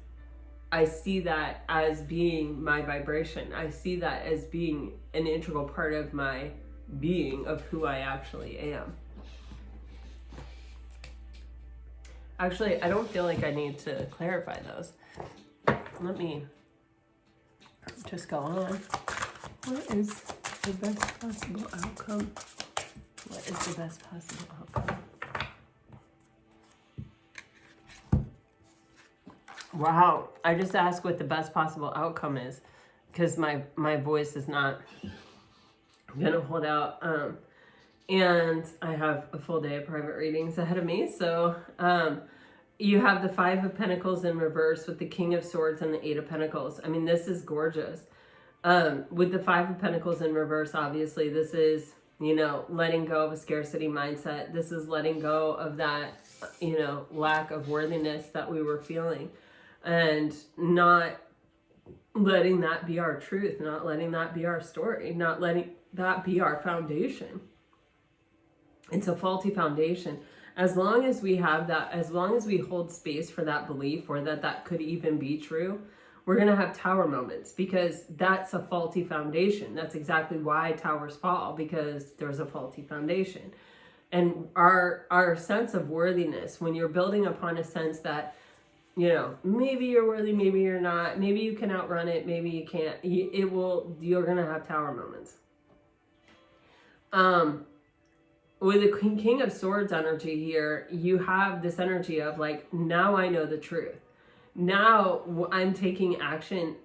I see that as being my vibration. I see that as being an integral part of my being, of who I actually am. Actually, I don't feel like I need to clarify those. Let me just go on. What is the best possible outcome What is the best possible outcome? Wow, I just asked what the best possible outcome is because my voice is not gonna hold out. And I have a full day of private readings ahead of me. So you have the Five of Pentacles in reverse with the King of Swords and the Eight of Pentacles. I mean, this is gorgeous. With the Five of Pentacles in reverse, obviously, this is, you know, letting go of a scarcity mindset. This is letting go of that, you know, lack of worthiness that we were feeling. And not letting that be our truth, not letting that be our story, not letting that be our foundation. It's a faulty foundation. As long as we have that, as long as we hold space for that belief or that could even be true, we're going to have tower moments because that's a faulty foundation. That's exactly why towers fall, because there's a faulty foundation. And our sense of worthiness, when you're building upon a sense that, you know, maybe you're worthy, maybe you're not, maybe you can outrun it, maybe you can't, you're going to have tower moments. With the King of Swords energy here, you have this energy of like, now I know the truth. Now I'm taking action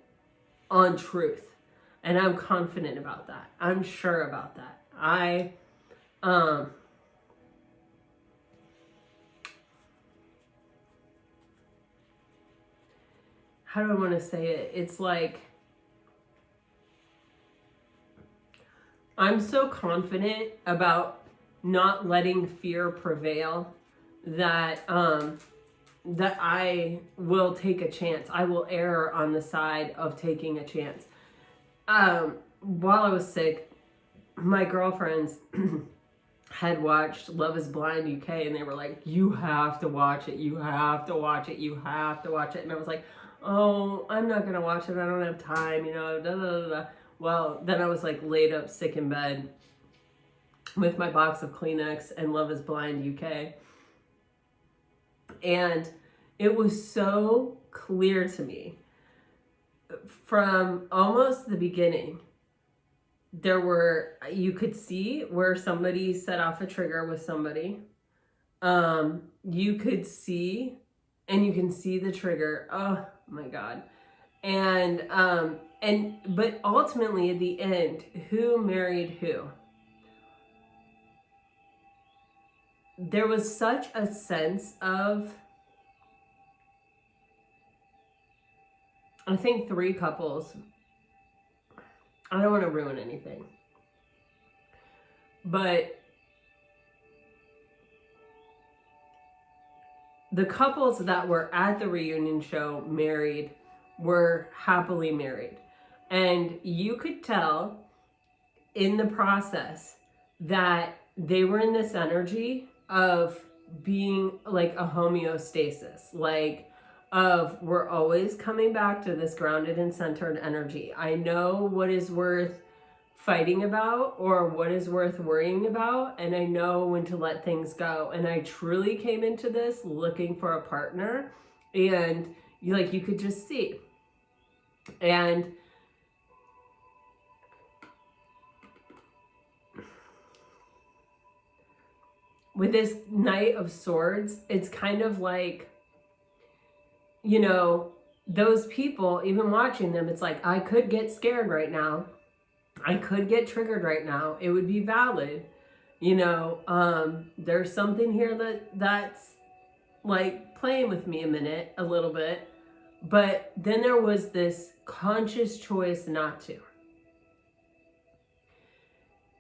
on truth. And I'm confident about that. I'm sure about that. How do I want to say it? It's like, I'm so confident about not letting fear prevail that that I will take a chance. I will err on the side of taking a chance. While I was sick, my girlfriends had watched Love is Blind UK, and they were like, you have to watch it, you have to watch it, you have to watch it. And I was like, oh, I'm not gonna watch it, I don't have time, you know, da, da, da, da. Well, then I was like laid up sick in bed with my box of Kleenex and Love is Blind UK. And it was so clear to me from almost the beginning. You could see where somebody set off a trigger with somebody. You could see, and you can see the trigger. Oh my God. But ultimately at the end, who married who? There was such a sense of, I think 3 couples, I don't want to ruin anything, but the couples that were at the reunion show married were happily married. And you could tell in the process that they were in this energy of being like a homeostasis, like of we're always coming back to this grounded and centered energy. I know what is worth fighting about or what is worth worrying about, and I know when to let things go. And I truly came into this looking for a partner, and you could just see. And with this Knight of Swords, it's kind of like, you know, those people, even watching them, it's like, I could get scared right now. I could get triggered right now. It would be valid. You know, there's something here that's like playing with me a little bit. But then there was this conscious choice not to.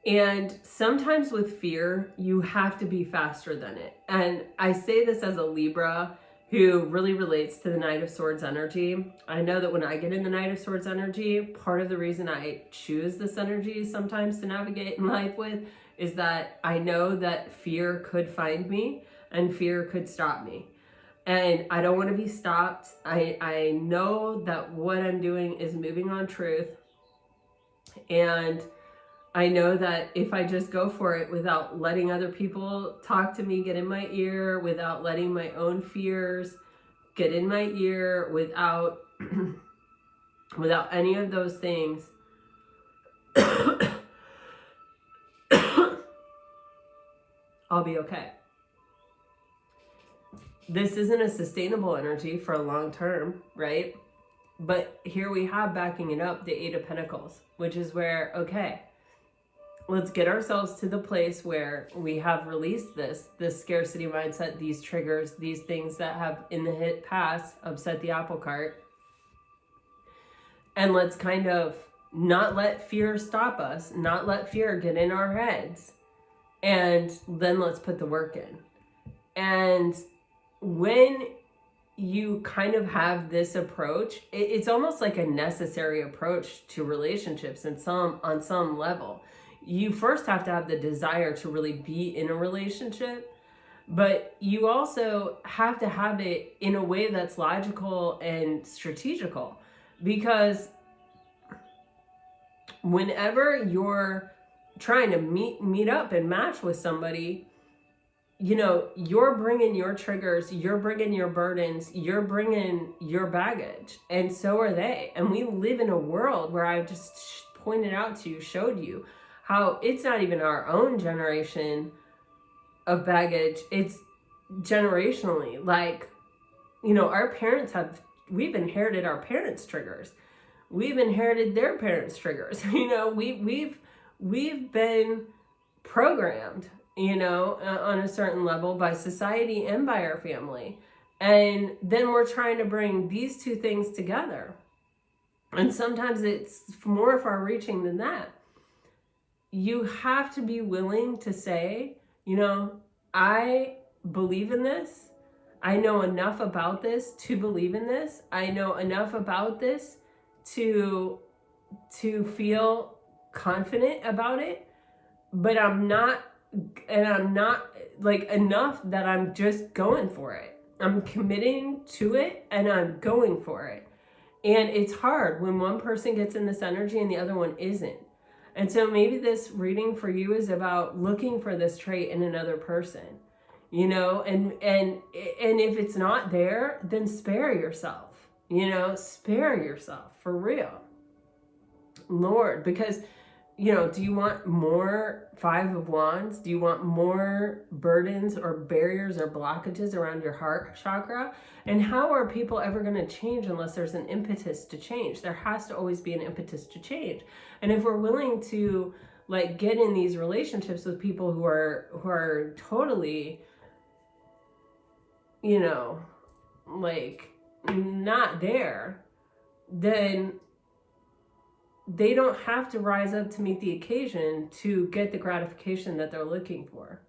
And sometimes with fear, you have to be faster than it. And I say this as a Libra who really relates to the Knight of Swords energy. I know that when I get in the Knight of Swords energy, part of the reason I choose this energy sometimes to navigate in life with is that I know that fear could find me and fear could stop me. And I don't want to be stopped. I know that what I'm doing is moving on truth. And I know that if I just go for it without letting other people talk to me, get in my ear, without letting my own fears get in my ear, without without any of those things, I'll be okay. This isn't a sustainable energy for a long term, right? But here we have backing it up the Eight of Pentacles, which is where, okay, let's get ourselves to the place where we have released this scarcity mindset, these triggers, these things that have in the past upset the apple cart. And let's kind of not let fear stop us, not let fear get in our heads. And then let's put the work in. And when you kind of have this approach, it's almost like a necessary approach to relationships on some level. You first have to have the desire to really be in a relationship, but you also have to have it in a way that's logical and strategical, because whenever you're trying to meet up and match with somebody, you know, you're bringing your triggers, you're bringing your burdens, you're bringing your baggage, and so are they. And we live in a world where I just pointed out to you, showed you, how it's not even our own generation of baggage, it's generationally. Like, you know, our parents we've inherited our parents' triggers. We've inherited their parents' triggers. You know, we've been programmed, you know, on a certain level by society and by our family. And then we're trying to bring these two things together. And sometimes it's more far reaching than that. You have to be willing to say, you know, I believe in this. I know enough about this to believe in this. I know enough about this to feel confident about it, but I'm not like enough that I'm just going for it. I'm committing to it and I'm going for it. And it's hard when one person gets in this energy and the other one isn't. And so maybe this reading for you is about looking for this trait in another person, you know, and if it's not there, then spare yourself, you know, spare yourself for real, Lord, because, you know, do you want more Five of Wands? Do you want more burdens or barriers or blockages around your heart chakra? And how are people ever going to change unless there's an impetus to change? There has to always be an impetus to change. And if we're willing to like get in these relationships with people who are totally, you know, like not there, then they don't have to rise up to meet the occasion to get the gratification that they're looking for.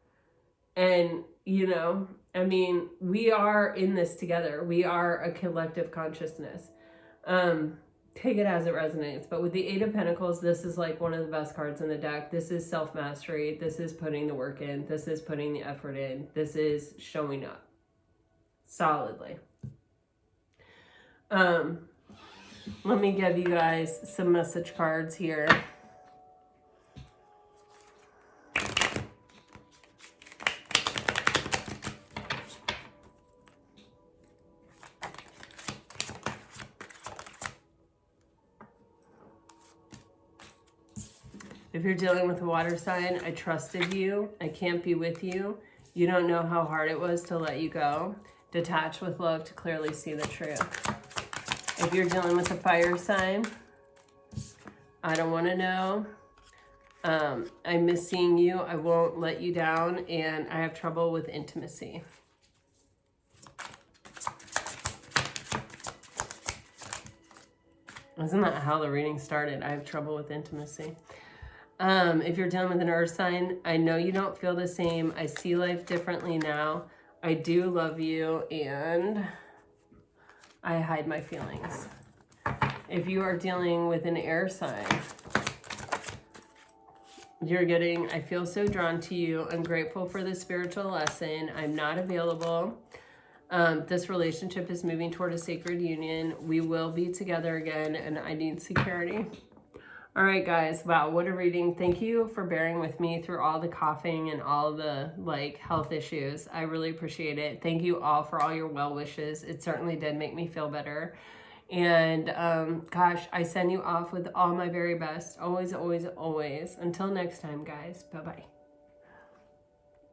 And, you know, I mean, we are in this together. We are a collective consciousness. Take it as it resonates. But with the Eight of Pentacles, this is like one of the best cards in the deck. This is self-mastery. This is putting the work in. This is putting the effort in. This is showing up solidly. Let me give you guys some message cards here. If you're dealing with a water sign, I trusted you. I can't be with you. You don't know how hard it was to let you go. Detach with love to clearly see the truth. If you're dealing with a fire sign, I don't want to know. I miss seeing you. I won't let you down. And I have trouble with intimacy. Isn't that how the reading started? I have trouble with intimacy. If you're dealing with an earth sign, I know you don't feel the same. I see life differently now. I do love you, and I hide my feelings. If you are dealing with an air sign, you're getting, I feel so drawn to you. I'm grateful for the spiritual lesson. I'm not available. This relationship is moving toward a sacred union. We will be together again, and I need security. All right, guys. Wow, what a reading. Thank you for bearing with me through all the coughing and all the like health issues. I really appreciate it. Thank you all for all your well wishes. It certainly did make me feel better. And gosh, I send you off with all my very best. Always, always, always. Until next time, guys. Bye-bye.